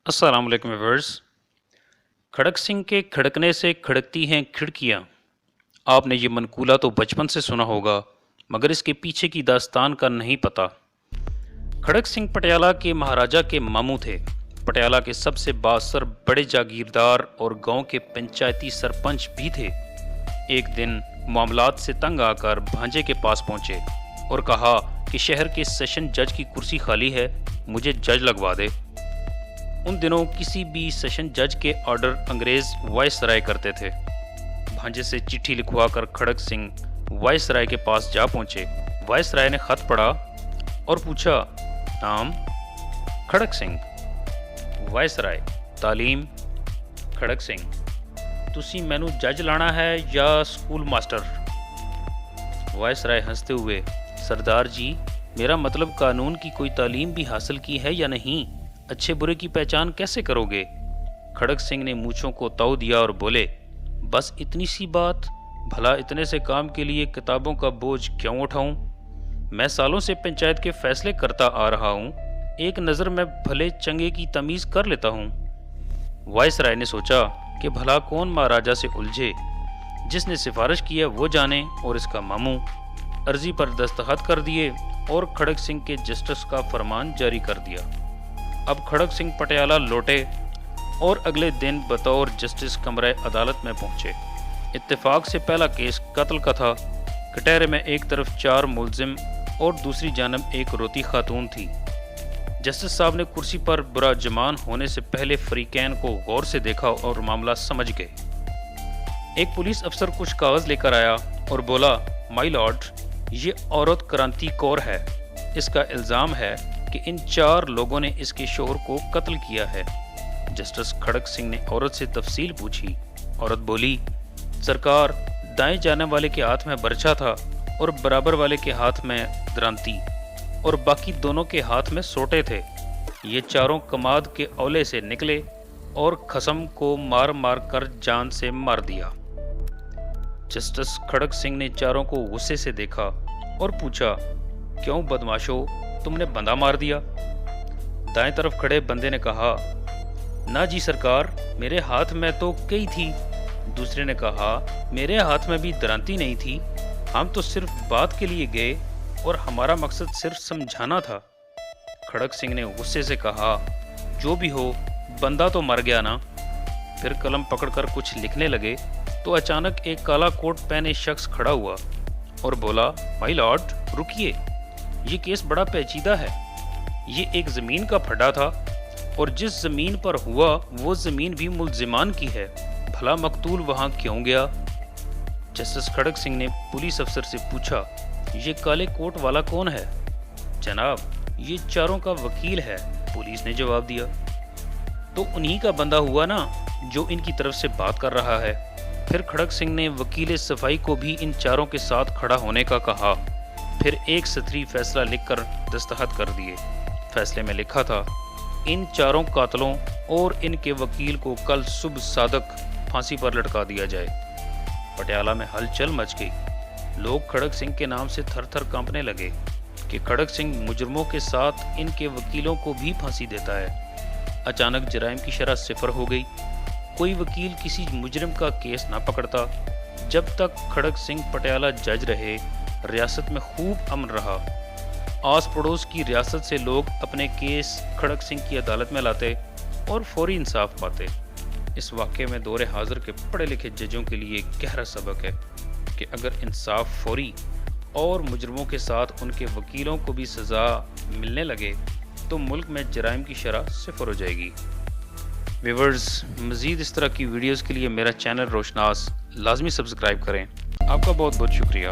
अस्सलाम वालेकुम व्यूअर्स। खड़क सिंह के खड़कने से खड़कती हैं खिड़कियाँ। आपने ये मनकूला तो बचपन से सुना होगा, मगर इसके पीछे की दास्तान का नहीं पता। खड़क सिंह पटियाला के महाराजा के मामू थे। पटियाला के सबसे बासर बड़े जागीरदार और गांव के पंचायती सरपंच भी थे। एक दिन मामलात से तंग आकर भांजे के पास पहुंचे और कहा कि शहर के सेशन जज की कुर्सी खाली है, मुझे जज लगवा दे। उन दिनों किसी भी सेशन जज के ऑर्डर अंग्रेज वायसराय करते थे। भांजे से चिट्ठी लिखवाकर खड़क सिंह वायसराय के पास जा पहुंचे। वायसराय ने खत पढ़ा और पूछा, नाम खड़क सिंह। वायसराय, तालीम खड़क सिंह। तुसी मैनू जज लाना है या स्कूल मास्टर? वायसराय हंसते हुए, सरदार जी, मेरा मतलब कानून की कोई तालीम भी हासिल की है या नहीं, अच्छे बुरे की पहचान कैसे करोगे? खड़क सिंह ने मूंछों को ताव दिया और बोले, बस इतनी सी बात, भला इतने से काम के लिए किताबों का बोझ क्यों उठाऊं? मैं सालों से पंचायत के फैसले करता आ रहा हूं, एक नज़र में भले चंगे की तमीज़ कर लेता हूं। वायसराय ने सोचा कि भला कौन महाराजा से उलझे, जिसने सिफारिश की है वो जाने, और इसका मामू अर्जी पर दस्तखत कर दिए और खड़क सिंह के जस्टिस का फरमान जारी कर दिया। अब खड़क सिंह पटियाला लौटे और अगले दिन बतौर जस्टिस कमरे अदालत में पहुंचे। इत्तेफाक से पहला केस कत्ल का था। कटहरे में एक तरफ 4 मुलजिम और दूसरी जानब एक रोती खातून थी। जस्टिस साहब ने कुर्सी पर बुरा जमान होने से पहले फरीकैन को गौर से देखा और मामला समझ गए। एक पुलिस अफसर कुछ कागज लेकर आया और बोला, माय लॉर्ड, ये औरत क्रांति कौर है। इसका इल्ज़ाम है कि इन 4 लोगों ने इसके शोहर को कत्ल किया है। जस्टिस खड़क सिंह ने औरत से तफसील पूछी। औरत बोली, सरकार, दाएं जाने वाले के हाथ में बर्छा था और बराबर वाले के हाथ में द्रांति और बाकी दोनों के हाथ में सोटे थे। ये चारों कमाद के औले से निकले और खसम को मार मार कर जान से मार दिया। जस्टिस खड़क सिंह ने चारों को गुस्से से देखा और पूछा, क्यों बदमाशो, तुमने बंदा मार दिया? दाएं तरफ खड़े बंदे ने कहा, ना जी सरकार, मेरे हाथ में तो कई थी। दूसरे ने कहा, मेरे हाथ में भी दरांती नहीं थी, हम तो सिर्फ बात के लिए गए और हमारा मकसद सिर्फ समझाना था। खड़क सिंह ने गुस्से से कहा, जो भी हो, बंदा तो मर गया ना। फिर कलम पकड़कर कुछ लिखने लगे तो अचानक एक काला कोट पहने शख्स खड़ा हुआ और बोला, माय लॉर्ड, रुकिए, ये केस बड़ा पेचीदा है। ये एक ज़मीन का फड्डा था और जिस ज़मीन पर हुआ वो ज़मीन भी मुल्जिमान की है। भला मकतूल वहाँ क्यों गया? जस्टिस खड़क सिंह ने पुलिस अफसर से पूछा, ये काले कोट वाला कौन है? जनाब, ये चारों का वकील है, पुलिस ने जवाब दिया। तो उन्हीं का बंदा हुआ ना जो इनकी तरफ से बात कर रहा है। फिर खड़क सिंह ने वकील सफाई को भी इन चारों के साथ खड़ा होने का कहा। फिर एक सतरी फैसला लिखकर दस्तखत कर दिए। फैसले में लिखा था, इन चारों कातलों और इनके वकील को कल सुबह सादक फांसी पर लटका दिया जाए। पटियाला में हलचल मच गई। लोग खड़क सिंह के नाम से थर थर कांपने लगे कि खड़क सिंह मुजरमों के साथ इनके वकीलों को भी फांसी देता है। अचानक जराइम की शरह सिफर हो गई। कोई वकील किसी मुजरिम का केस ना पकड़ता। जब तक खड़क सिंह पटियाला जज रहे, रियासत में खूब अमन रहा। आस पड़ोस की रियासत से लोग अपने केस खड़क सिंह की अदालत में लाते और फौरी इंसाफ पाते। इस वाक़े में दौरे हाजिर के पढ़े लिखे जजों के लिए गहरा सबक है कि अगर इंसाफ फौरी और मुजरमों के साथ उनके वकीलों को भी सज़ा मिलने लगे तो मुल्क में जराइम की शरह सिफर हो जाएगी। व्यूअर्स, मज़ीद इस तरह की वीडियोज़ के लिए मेरा चैनल रोशनास लाजमी सब्सक्राइब करें। आपका बहुत बहुत शुक्रिया।